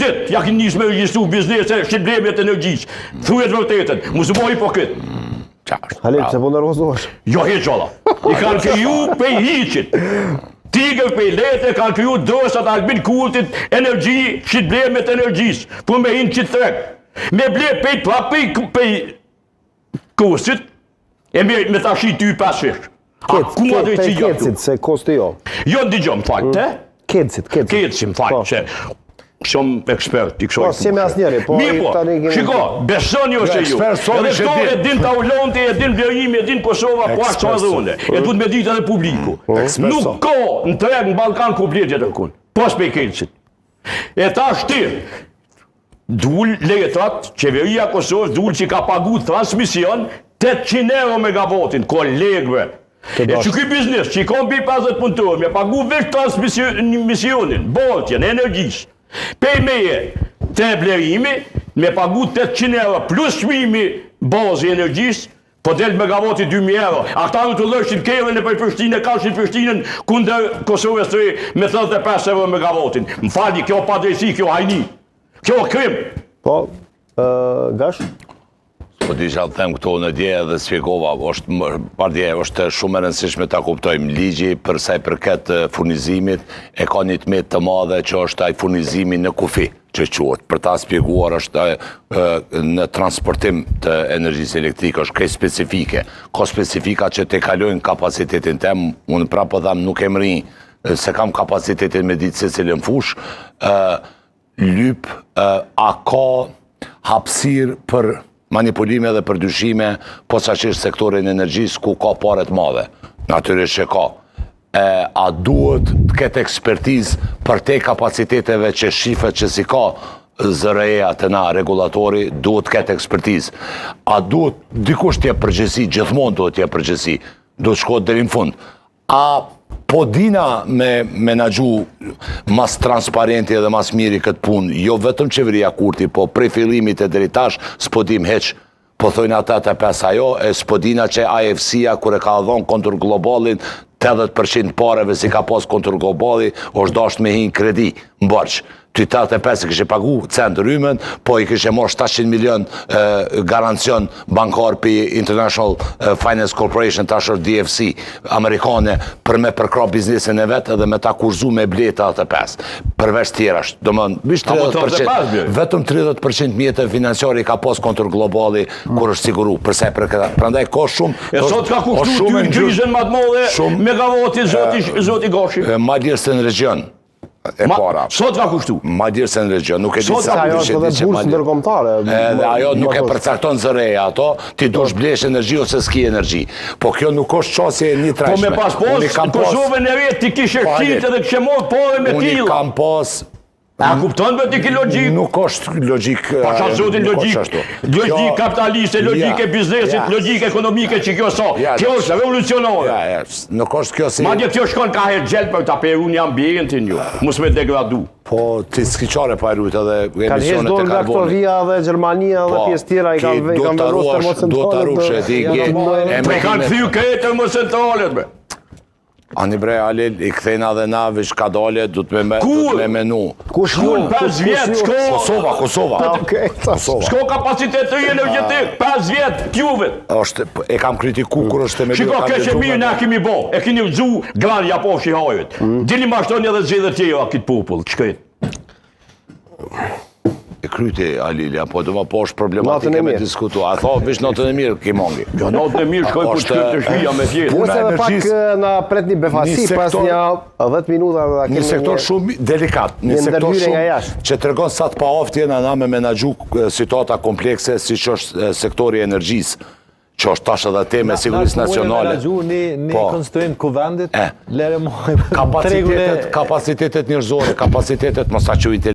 dit, ja keni nisë me regjistru biznese, shqitblemet energjisë. Thujet vërtetën, mos u bëj hipokrit. Halil, se po nervozohesh. Jo hiç valla. I kanë kriju pej hiçit. Tigër pej letë kanë kriju dosat Albin Kurtit, energji, shqitblemet energjisë. Po me hinë qitë treg. Me ble pej kursit, e me tashi ty 5 fish. Kecit, se kosti jo. Jo, ndigjo, më falë, te? Kecit. Kecit, më falë, që shumë ekspert i kësoj. Po, si me asnjeri, po... Mi po, shiko, besën jo se ju. Edhe këto e din Taulonti, e din Vlerimi, e din Kosova, po ashtë që dhune. E du të me ditë edhe publiku. Nuk ko në treg në Balkan komplet jetër kun. Pas pe Kecit. E ta shtirë. Dull letrat, qeveria Kosovës, dull që ka pagu transmision, 800 euro megavotin, kolegve. E që këj biznes, që i kom pi 50 punëtorë, me pagu veç transmisionin, boltjen, energjisë. Pej meje, te Vlerimi, me pagu 800 euro plus shmimi bazë i energjisë, po del megavoti 2000 euro. A këta në të lëshin kërën e për Prishtinë, kashin Prishtinën, kunder Kosovës të me 35 euro megavotin. Më fali, kjo padrejsi, kjo hajni, kjo krim. Po, Gash? Po disha të them këto në dje dhe spjegova, është shumë e rëndësishme ta kuptojmë ligji për sa i përket furnizimit, e ka një tmet të madhe që është ai furnizimi në kufi, që quhet. Për ta spjeguar është në transportim të energjisë elektrike është kaj specifike. Ka specifika që te kalojnë kapacitetin tem, unë prapë tham nuk e mri, se kam kapacitetin me ditë se cilën fush, lyp, a ka hapësirë për manipulime dhe përdyshime posaçërisht sektorin energjisë ku ka paret madhe. Natyrisht që ka. A duhet të ketë ekspertizë për te kapaciteteve që shifet që si ka zëreja të na regulatori, duhet të ketë ekspertizë. A duhet dikush t'je përgjësi, gjithmonë duhet t'je përgjësi, duhet shkot deri në fund. A po dina me menagju mas transparenti edhe mas miri këtë punë, jo vetëm qeveria Kurti, po prej fillimit e deri tash, s'po dim heq, po thojnë ata të pes ajo, e s'po dina që IFC-a, kure ka dhonë kontur globalin, 80% pareve si ka pas kontur globali, është dasht me hinë kredi, më bërqë. Ty 85 kështë pagu centë rymën, po i kështë morë 700 milion garancion bankar për International Finance Corporation, tash është DFC, Amerikane, për me përkra biznesin e vetë edhe me ta kurzu me bleta 85. Përveç tjerasht, do më bish 30%, vetëm 30% mjetët financiari ka pas kontur globali, kur është siguru, përse për këta. Prandaj, ka shumë... E sot ka kushtu ty në gjizën matë modhe, megavati zoti Gashi. Ma dirë se në region. Sot ka kushtu? Ma dirë se në region, nuk e di se ajo është dhe bursë ndërkombëtare. Ajo nuk e përcakton zëreja ato, ti dush blesh energji ose s'ki energji. Po kjo nuk është qasje një trajshme. Po me pas pos, Kosovën e vetë ti kishe shqitë dhe kështë morë pore me tila. Unë kam pas... A kupton për ti ki logik? Nuk është logik... Pasha zotin logik kapitaliste, logik e biznesit, logik ekonomike që kjo so. Kjo është revolucionore. Nuk është kjo si... Madje kjo shkon ka herë gjelë për ta peru një ambientin ju. Mus me degradu. Po, ti s'ki qare pa erujt edhe emisionet e karbonit. Kanë heshtë nga Këtovia dhe Gjermania dhe pjesë tjera i kanë vendosë termocentralet. Po i kanë këthy kretë termocentralet, be. Ani bre, Alil, i këthejna dhe na vish ka dole, du të me menu. Kushkull, 5 vjetë, shko... Kosova. Shko kapacitet të energetik, 5 vjetë, pjuvet. E kam kritiku kur është me... Shiko, keqe mirë ne kemi bo, e kini vëzu granja po shihajët. Dili mashtoni edhe zhjede tjera kitë popull, qëkët. E kryti, Alilja, po do më po është problematike me diskutu. A tha, vish natën e mirë ki mongi. Jo, natën e mirë shkoj për shkryt të shvija me tjetë. Nëse dhe pak në pret një befasi, pas një 10 minuta... Një sektor shumë delikat, një sektor shumë që të regon sa të pa oftë jena na me menagju situata komplekse si që është sektori energjisë, që është tash edhe teme sigurisë nacionale. Na mund me menagju një konstituent kuvendit, lere mojë... Kapacitetet njërzore, kapacitetet mos ta që